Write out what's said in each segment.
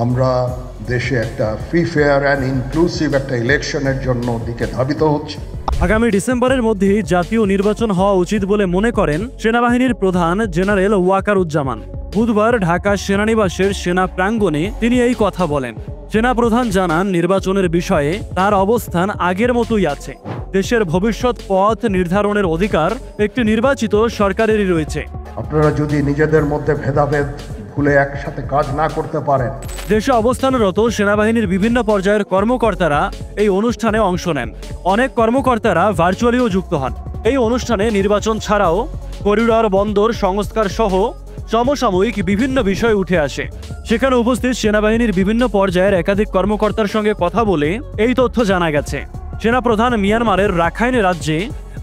আমরা দেশে একটা ফ্রি ফেয়ার অ্যান্ড ইনক্লুসিভ একটা ইলেকশনের জন্য দিকে ধাবিত হচ্ছে। আগামী ডিসেম্বরের মধ্যেই জাতীয় নির্বাচন হওয়া উচিত বলে মনে করেন সেনাবাহিনীর প্রধান জেনারেল ওয়াকারুজ্জামান। বুধবার ঢাকা সেনানিবাসের সেনা প্রাঙ্গণে তিনি এই কথা বলেন। সেনাপ্রধান জানান, নির্বাচনের বিষয়ে তার অবস্থান আগের মতোই আছে। দেশের ভবিষ্যৎ পথ নির্ধারণের অধিকার একটি নির্বাচিত সরকারেরই রয়েছে। আপনারা যদি নিজেদের মধ্যে ভেদাভেদ ভুলে একসাথে কাজ না করতে পারেন। দেশে অবস্থানরত সেনাবাহিনীর বিভিন্ন পর্যায়ের কর্মকর্তারা এই অনুষ্ঠানে অংশ নেন। অনেক কর্মকর্তারা ভার্চুয়ালিও যুক্ত হন। এই অনুষ্ঠানে নির্বাচন ছাড়াও করিডর, বন্দর সংস্কার সহ সমসাময়িক বিভিন্ন বিষয় উঠে আসে। সেখানে উপস্থিত সেনাবাহিনীর বিভিন্ন পর্যায়ের একাধিক কর্মকর্তার সঙ্গে কথা বলে এই তথ্য জানা গেছে। সেনাপ্রধান মিয়ানমারের রাখাইন রাজ্যে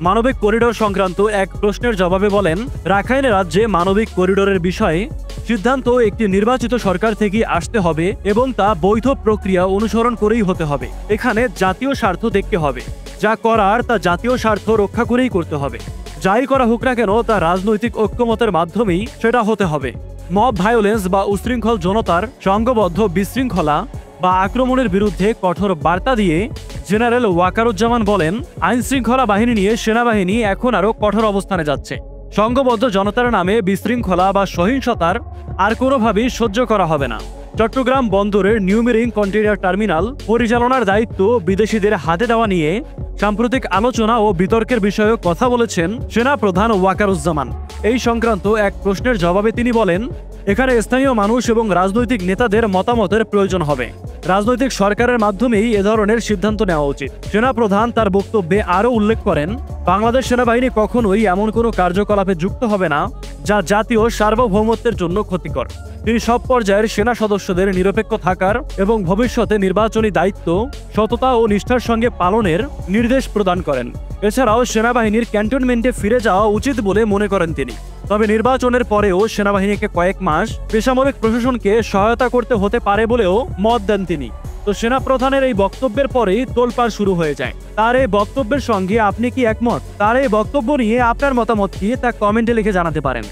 মানবিক করিডোর সংক্রান্ত এক প্রশ্নের জবাবে বলেন, রাখাইন রাজ্যে মানবিক করিডোরের বিষয়ে সিদ্ধান্ত একটি নির্বাচিত সরকার থেকে আসতে হবে এবং তা বৈধ প্রক্রিয়া অনুসরণ করেই হতে হবে। এখানে জাতীয় স্বার্থ দেখতে হবে। যা করার তা জাতীয় স্বার্থ রক্ষা করেই করতে হবে। যাই করা হোক না কেন তা রাজনৈতিক ঐক্যমতের মাধ্যমেই সেটা হতে হবে। মব ভায়োলেন্স বা উশৃঙ্খল জনতার সংঘবদ্ধ বিশৃঙ্খলা বা আক্রমণের বিরুদ্ধে কঠোর বার্তা দিয়ে জেনারেল ওয়াকারুজ্জামান বলেন, আইন শৃঙ্খলা বাহিনী নিয়ে সেনাবাহিনী এখন আরও কঠোর অবস্থানে যাচ্ছে। সংঘবদ্ধ জনতার নামে বিশৃঙ্খলা বা সহিংসতার আর কোনোভাবেই সহ্য করা হবে না। চট্টগ্রাম বন্দরের নিউ মেরিন কন্টেইনার টার্মিনাল পরিচালনার দায়িত্ব বিদেশিদের হাতে দেওয়া নিয়ে সাম্প্রতিক আলোচনা ও বিতর্কের বিষয়ে কথা বলেছেন সেনাপ্রধান ওয়াকারুজ্জামান। এই সংক্রান্ত এক প্রশ্নের জবাবে তিনি বলেন, এখানে স্থানীয় মানুষ এবং রাজনৈতিক নেতাদের মতামতের প্রয়োজন হবে। রাজনৈতিক সরকারের মাধ্যমেই এ ধরনের সিদ্ধান্ত নেওয়া উচিত। সেনাপ্রধান তার বক্তব্যে আরও উল্লেখ করেন, বাংলাদেশ সেনাবাহিনী কখনোই এমন কোনো কার্যকলাপে যুক্ত হবে না যা জাতীয় সার্বভৌমত্বের জন্য ক্ষতিকর। তিনি সব পর্যায়ের সেনা সদস্যদের নিরপেক্ষ থাকার এবং ভবিষ্যতে নির্বাচনী দায়িত্ব সততা ও নিষ্ঠার সঙ্গে পালনের নির্দেশ প্রদান করেন। এছাড়াও সেনাবাহিনীর ক্যান্টনমেন্টে ফিরে যাওয়া উচিত বলে মনে করেন তিনি। তবে নির্বাচনের পরেও সেনাবাহিনীকে কয়েক মাস বেসামরিক প্রশাসনকে সহায়তা করতে হতে পারে বলেও মত দেন তিনি। তো সেনাপ্রধানের এই বক্তব্যের পরেই তোলপাড় শুরু হয়ে যায়। তার এই বক্তব্যের সঙ্গে আপনি কি একমত? তার এই বক্তব্য নিয়ে আপনার মতামত কি তা কমেন্টে লিখে জানাতে পারেন।